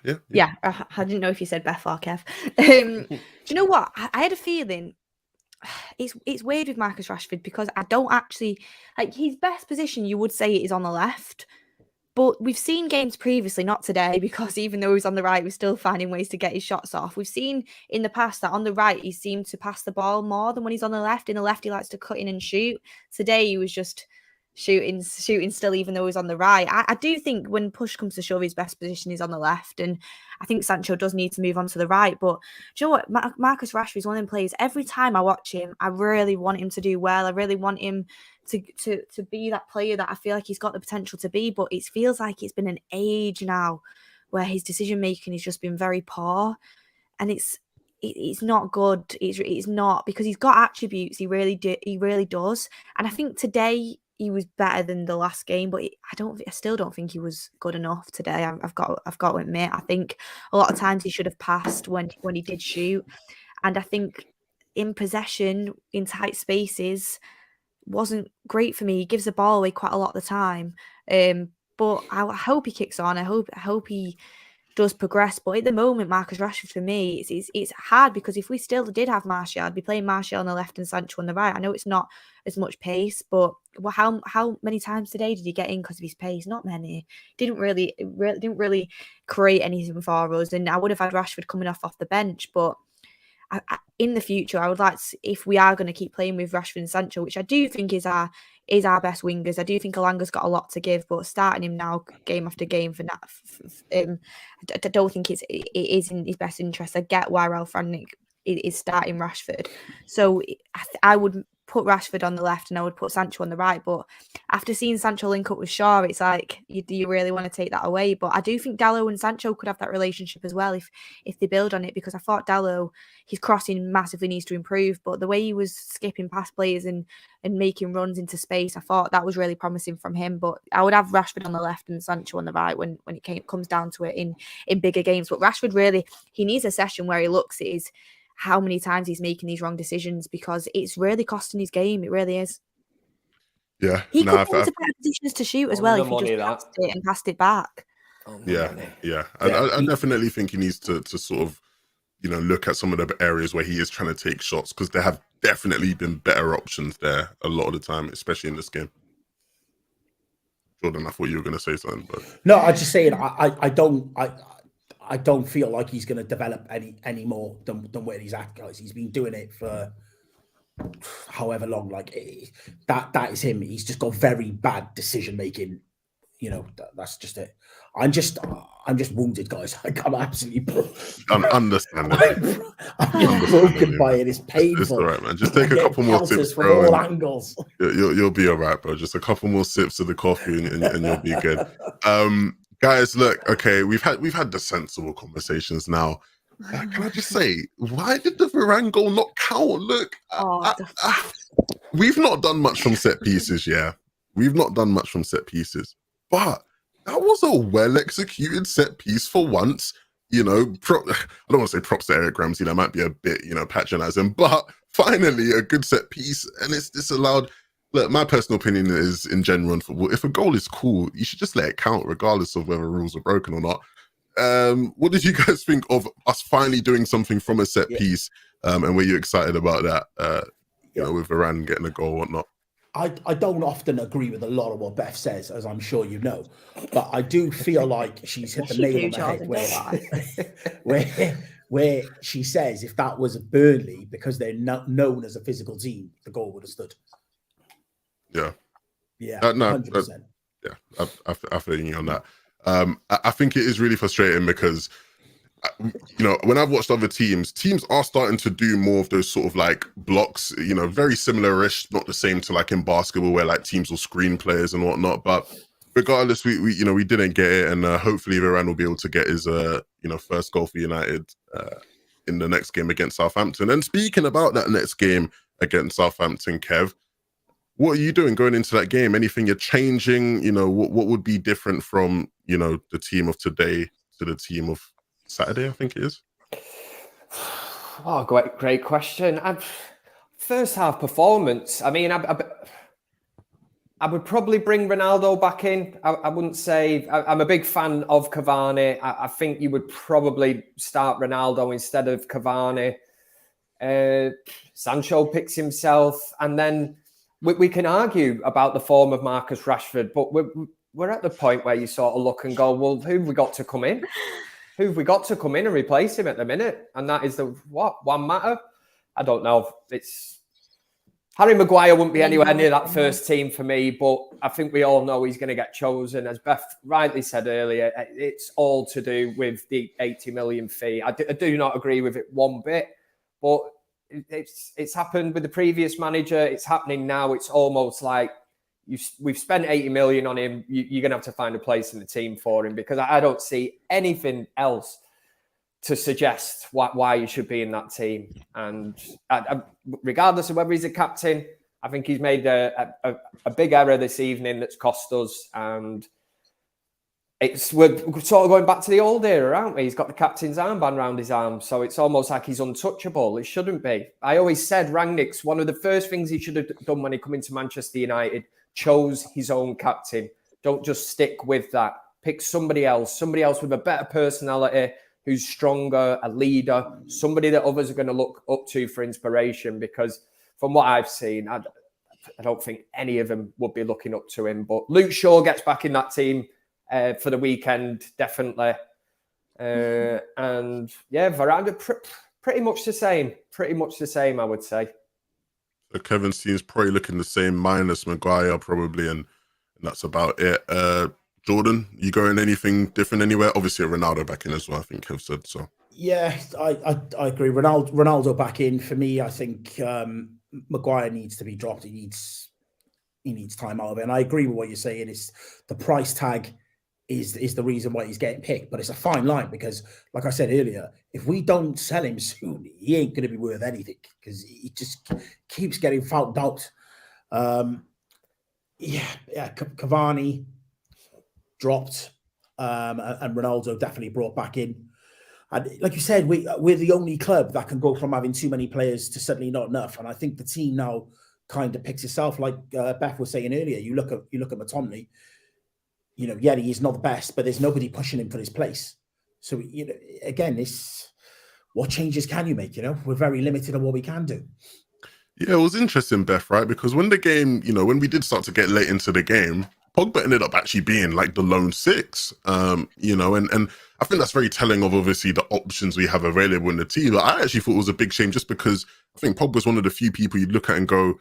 Speaker 4: I didn't know if you said Beth or Kev. Do you know what? I had a feeling it's weird with Marcus Rashford because I don't actually like his best position. You would say it is on the left, but we've seen games previously, not today, because even though he's on the right, we're still finding ways to get his shots off. We've seen in the past that on the right he seemed to pass the ball more than when he's on the left. In the left, he likes to cut in and shoot. Today he was just shooting still, even though he's on the right. I do think when push comes to shove, his best position is on the left, and I think Sancho does need to move on to the right. But do you know what? Marcus Rashford is one of them players. Every time I watch him, I really want him to do well. I really want him to be that player that I feel like he's got the potential to be. But it feels like it's been an age now where his decision making has just been very poor, and it's not good. It's not, because he's got attributes. He really does. And I think today he was better than the last game, but I still don't think he was good enough today. I've got to admit, I think a lot of times he should have passed when he did shoot, and I think in possession, in tight spaces, wasn't great for me. He gives the ball away quite a lot of the time. But I hope he kicks on. I hope he does progress. But at the moment, Marcus Rashford for me, it's hard because if we still did have Martial, I'd be playing Martial on the left and Sancho on the right. I know it's not as much pace, but how many times today did he get in because of his pace? Not many. Didn't really create anything for us. And I would have had Rashford coming off the bench, but in the future, I would like to, if we are going to keep playing with Rashford and Sancho, which I do think is our best wingers. I do think Alanga's got a lot to give, but starting him now game after game for that, I don't think it is in his best interest. I get why Ralph Rangnick is starting Rashford, so I would put Rashford on the left and I would put Sancho on the right. But after seeing Sancho link up with Shaw, it's like, do you really want to take that away? But I do think Dalot and Sancho could have that relationship as well if they build on it, because I thought Dalot, his crossing massively needs to improve, but the way he was skipping past players and making runs into space, I thought that was really promising from him. But I would have Rashford on the left and Sancho on the right when it comes down to it in bigger games. But Rashford really, he needs a session where he looks at how many times he's making these wrong decisions, because it's really costing his game. It really is.
Speaker 1: Yeah.
Speaker 4: He could get into better positions to shoot as well if he just passed it and passed it back.
Speaker 1: Yeah. I definitely think he needs to sort of, look at some of the areas where he is trying to take shots, because there have definitely been better options there a lot of the time, especially in this game. Jordan, I thought you were going to say something, but
Speaker 3: no, I'm just saying I don't feel like he's going to develop any more than where he's at, guys. He's been doing it for however long. Like that is him. He's just got very bad decision making. That's just it. I'm just wounded, guys. I'm absolutely
Speaker 1: understandable.
Speaker 3: I'm broken by it. It's painful.
Speaker 1: It's all right, man. Just take a couple more sips,
Speaker 3: from
Speaker 1: bro.
Speaker 3: all angles.
Speaker 1: You'll be all right, bro. Just a couple more sips of the coffee, and you'll be good. Guys, look, okay, we've had the sensible conversations now. Can I just say, why did the Varane goal not count? Look, we've not done much from set pieces, yeah. We've not done much from set pieces, but that was a well-executed set piece for once. I don't want to say props to Eric Ramsey, that might be a bit, patronizing, but finally a good set piece, and it's disallowed. Look, my personal opinion is, in general in football, if a goal is cool, you should just let it count, regardless of whether rules are broken or not. What did you guys think of us finally doing something from a set piece? And were you excited about that? With Varane getting a goal or whatnot?
Speaker 3: I don't often agree with a lot of what Beth says, as I'm sure you know, but I do feel like she's hit the nail on the head where she says if that was Burnley, because they're not known as a physical team, the goal would have stood.
Speaker 1: Yeah.
Speaker 3: No, 100%.
Speaker 1: I feel you on that. I think it is really frustrating because, when I've watched other teams are starting to do more of those sort of like blocks, very similar-ish, not the same to like in basketball where like teams will screen players and whatnot. But regardless, we didn't get it, and hopefully Varane will be able to get his first goal for United in the next game against Southampton. And speaking about that next game against Southampton, Kev, what are you doing going into that game? Anything you're changing? What would be different from, the team of today to the team of Saturday, I think it is?
Speaker 2: Oh, great question. First half performance. I mean, I would probably bring Ronaldo back in. I wouldn't say... I'm a big fan of Cavani. I think you would probably start Ronaldo instead of Cavani. Sancho picks himself, and then we can argue about the form of Marcus Rashford, but we're at the point where you sort of look and go, well, who have we got to come in? Who have we got to come in and replace him at the minute? And that is one matter? I don't know. Harry Maguire wouldn't be anywhere near that first team for me, but I think we all know he's going to get chosen. As Beth rightly said earlier, it's all to do with the 80 million fee. I do not agree with it one bit, but it's happened with the previous manager. It's happening now. It's almost like we've spent 80 million on him. You're going to have to find a place in the team for him, because I don't see anything else to suggest why he should be in that team. And regardless of whether he's a captain, I think he's made a big error this evening that's cost us. And we're sort of going back to the old era, aren't we? He's got the captain's armband around his arm, so it's almost like he's untouchable. It shouldn't be. I always said Rangnick's one of the first things he should have done when he come into Manchester United, chose his own captain. Don't just stick with that. Pick somebody else with a better personality, who's stronger, a leader, somebody that others are going to look up to for inspiration. Because from what I've seen, I don't think any of them would be looking up to him. But Luke Shaw gets back in that team for the weekend, definitely. And yeah, Veranda, pretty much the same. Pretty much the same, I would say.
Speaker 1: So Kevin's team's probably looking the same, minus Maguire probably, and that's about it. Jordan, you going anything different anywhere? Obviously, Ronaldo back in as well, I think Kev said so.
Speaker 3: Yeah, I agree. Ronaldo back in. For me, I think Maguire needs to be dropped. He needs time out of it. And I agree with what you're saying. It's the price tag is the reason why he's getting picked. But it's a fine line because, like I said earlier, if we don't sell him soon, he ain't going to be worth anything because he just keeps getting fouled out. Cavani dropped, and Ronaldo definitely brought back in. And like you said, we're the only club that can go from having too many players to suddenly not enough. And I think the team now kind of picks itself. Like Beth was saying earlier, you look at McTominay. You know, yeah, he's not the best, but there's nobody pushing him for his place. So, you know, again, what changes can you make? You know, we're very limited on what we can do.
Speaker 1: Yeah, it was interesting, Beth, right? Because when the game, you know, when we did start to get late into the game, Pogba ended up actually being like the lone six, you know, and I think that's very telling of obviously the options we have available in the team. But I actually thought it was a big shame just because I think Pogba's one of the few people you'd look at and go,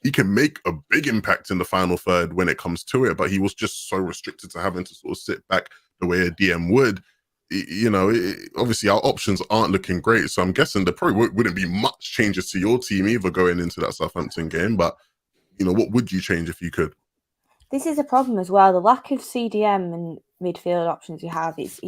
Speaker 1: he can make a big impact in the final third when it comes to it, but he was just so restricted to having to sort of sit back the way a DM would. You know, obviously our options aren't looking great, so I'm guessing there probably wouldn't be much changes to your team either going into that Southampton game. But you know, what would you change if you could?
Speaker 4: This is a problem as well. The lack of CDM and midfield options you have is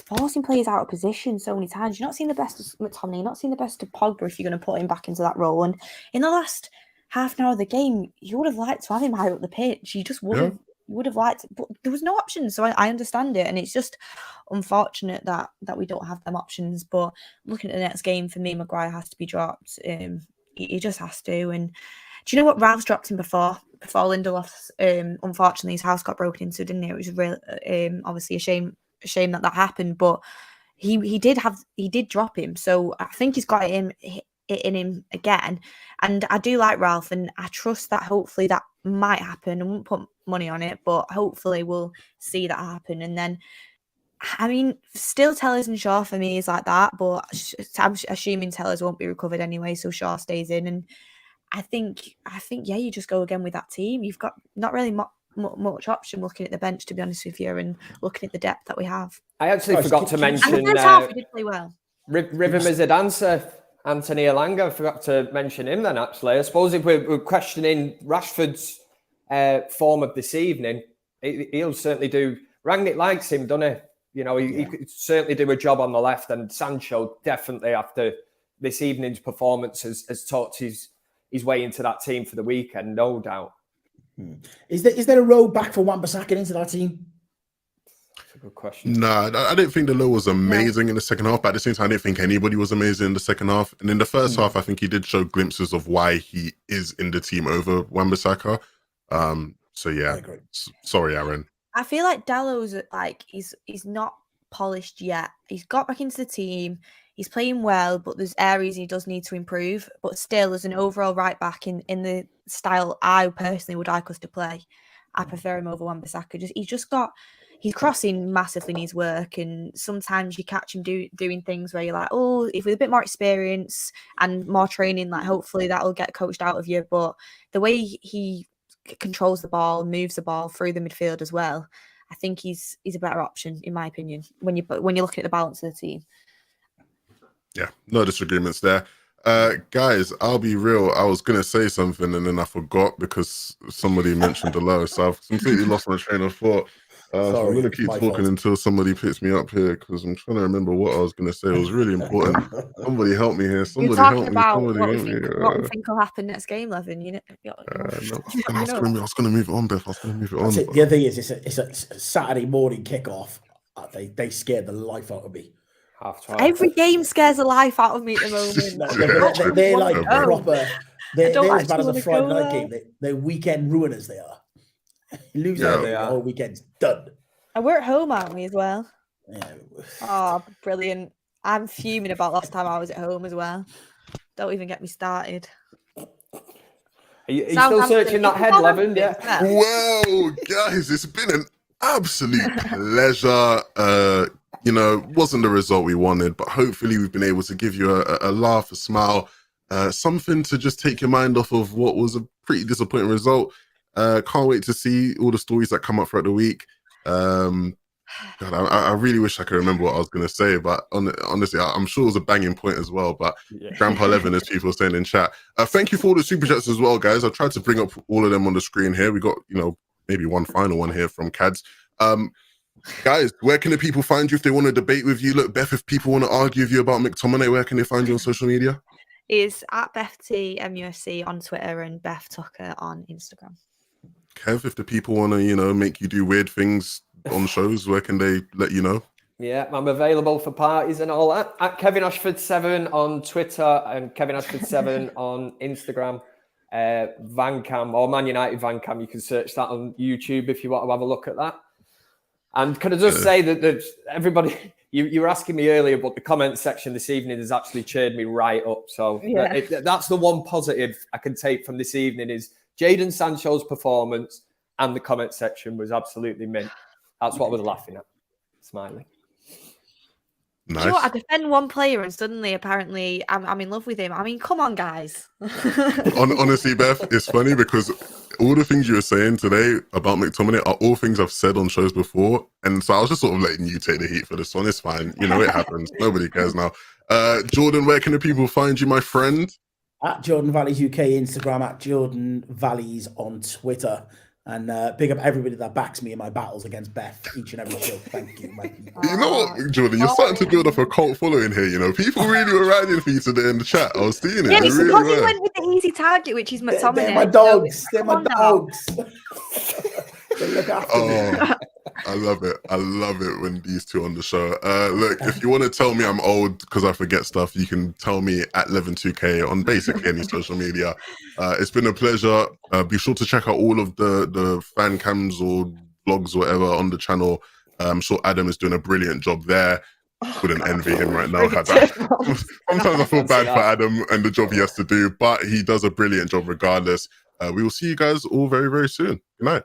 Speaker 4: forcing players out of position so many times. You're not seeing the best of McTominay, you're not seeing the best of Pogba if you're going to put him back into that role. And in the last half an hour of the game, you would have liked to have him higher up the pitch. You just would have liked, but there was no options. So I understand it, and it's just unfortunate that we don't have them options. But looking at the next game, for me, Maguire has to be dropped. He just has to. And do you know what? Ralph's dropped him before Lindelof's. Unfortunately, his house got broken into, didn't it? It was really obviously a shame that happened. But he did drop him, so I think he's got it in him again. And I do like Ralph, and I trust that hopefully that might happen. I won't put money on it, but hopefully we'll see that happen. And then, I mean, still Tellers and Shaw for me is like that, but I'm assuming Tellers won't be recovered anyway, so Shaw stays in. And I think yeah, you just go again with that team. You've got not really much option looking at the bench, to be honest with you, and looking at the depth that we have.
Speaker 2: I actually forgot to mention.
Speaker 4: And the first half we did play well.
Speaker 2: Rhythm as a dancer. Anthony Elanga, I forgot to mention him then, actually. I suppose if we're questioning Rashford's form of this evening, he'll certainly do. Rangnick likes him, doesn't he? You know, he could certainly do a job on the left, and Sancho definitely, after this evening's performance, has talked his way into that team for the weekend, no doubt.
Speaker 3: Is there a road back for Wan-Bissaka into that team?
Speaker 2: Good question.
Speaker 1: Nah, I didn't think the low was amazing in the second half, but at the same time, I didn't think anybody was amazing in the second half. And in the first half, I think he did show glimpses of why he is in the team over Wan-Bissaka. So yeah, sorry, Aaron.
Speaker 4: I feel like Dallow's like he's not polished yet. He's got back into the team. He's playing well, but there's areas he does need to improve. But still, as an overall right back in the style I personally would like us to play, I prefer him over Wan-Bissaka. He's crossing massively needs work, and sometimes you catch him doing things where you're like, oh, if with a bit more experience and more training, like hopefully that'll get coached out of you. But the way he controls the ball, moves the ball through the midfield as well, I think he's a better option in my opinion when you're looking at the balance of the team.
Speaker 1: Yeah, no disagreements there. Guys, I'll be real. I was going to say something and then I forgot because somebody mentioned the low. So I've completely lost my train of thought. So I'm
Speaker 3: Sorry,
Speaker 1: going to
Speaker 3: it's
Speaker 1: keep
Speaker 3: my
Speaker 1: talking
Speaker 3: fault.
Speaker 1: until somebody picks me up here because I'm trying to remember what I was going to say. It was really important. Somebody help me here.
Speaker 4: You're
Speaker 1: Somebody
Speaker 4: talking
Speaker 1: help me.
Speaker 4: about
Speaker 1: Somebody
Speaker 4: what we
Speaker 1: help me.
Speaker 4: think will happen next game, Levin. You know,
Speaker 1: No,
Speaker 4: you know.
Speaker 1: I was going to move it on, Beth. I was going to move it on.
Speaker 3: That's it. The other thing is, it's a Saturday morning kickoff. They scared the life out of me.
Speaker 2: Half 12.
Speaker 4: Every game scares the life out of me at the moment.
Speaker 3: They're like
Speaker 1: Yeah.
Speaker 3: proper.
Speaker 4: I don't
Speaker 3: They're as bad
Speaker 4: actually
Speaker 3: as a
Speaker 4: wanna
Speaker 3: Friday
Speaker 4: go
Speaker 3: night
Speaker 4: there.
Speaker 3: game. They're weekend ruiners. They are. You lose
Speaker 1: Yeah,
Speaker 3: that
Speaker 2: they
Speaker 3: game, the
Speaker 2: are.
Speaker 3: whole weekend's done.
Speaker 4: And we're at home, aren't we, as well?
Speaker 3: Yeah.
Speaker 4: Oh, brilliant. I'm fuming about last time I was at home as well. Don't even get me started.
Speaker 2: Are you still
Speaker 4: Southampton.
Speaker 2: searching that
Speaker 4: Is
Speaker 2: head, Levin?
Speaker 4: Southampton
Speaker 2: Yeah.
Speaker 4: as well?
Speaker 1: Well, guys, it's been an absolute pleasure. You know, wasn't the result we wanted, but hopefully we've been able to give you a laugh, a smile, something to just take your mind off of what was a pretty disappointing result. Can't wait to see all the stories that come up throughout the week. God, I really wish I could remember what I was going to say, but honestly, I'm sure it was a banging point as well. But Grandpa Levin, as people are saying in chat, thank you for all the super chats as well, guys. I've tried to bring up all of them on the screen here. We got, you know, maybe one final one here from Cads. Guys, where can the people find you if they want to debate with you? Look, Beth, if people want to argue with you about McTominay, where can they find you on social media?
Speaker 4: Is at BethTMUSC on Twitter and Beth Tucker on Instagram.
Speaker 1: Kev, if the people want to, you know, make you do weird things on shows, where can they let you know?
Speaker 2: Yeah, I'm available for parties and all that. At Kevin Ashford7 on Twitter and Kevin Ashford7 on Instagram. Vancam or Man United Vancam, you can search that on YouTube if you want to have a look at that. And can I just say that everybody, you were asking me earlier, but the comment section this evening has actually cheered me right up. So that's the one positive I can take from this evening is Jadon Sancho's performance and the comment section was absolutely mint. That's what I was laughing at, smiling.
Speaker 1: Nice.
Speaker 4: Do you know what? I defend one player and suddenly, apparently, I'm in love with him. I mean, come on, guys.
Speaker 1: Honestly, Beth, it's funny because all the things you were saying today about McTominay are all things I've said on shows before. And so I was just sort of letting you take the heat for this one. It's fine. You know, it happens. Nobody cares now. Jordan, where can the people find you, my friend?
Speaker 3: At Jordan Valleys UK Instagram, at Jordan Valleys on Twitter. And big up everybody that backs me in my battles against Beth each and every show. Thank you, my people.
Speaker 1: You know what, Jordan? You're starting to build up a cult following here. You know, people really were riding for you today in the chat. I was seeing it.
Speaker 4: Yeah,
Speaker 1: They
Speaker 4: it's
Speaker 1: really
Speaker 4: because he
Speaker 1: were.
Speaker 4: went with the easy target, which is McTominay.
Speaker 3: They're my dogs.
Speaker 4: So,
Speaker 3: They're my dogs. They look after me.
Speaker 1: I love it. I love it when these two on the show. Look, if you want to tell me I'm old because I forget stuff, you can tell me at Levin2K on basically any social media. It's been a pleasure. Be sure to check out all of the fan cams or vlogs or whatever on the channel. I'm sure Adam is doing a brilliant job there. Couldn't envy him right now. Sometimes I feel bad for Adam and the job he has to do, but he does a brilliant job regardless. We will see you guys all very, very soon. Good night.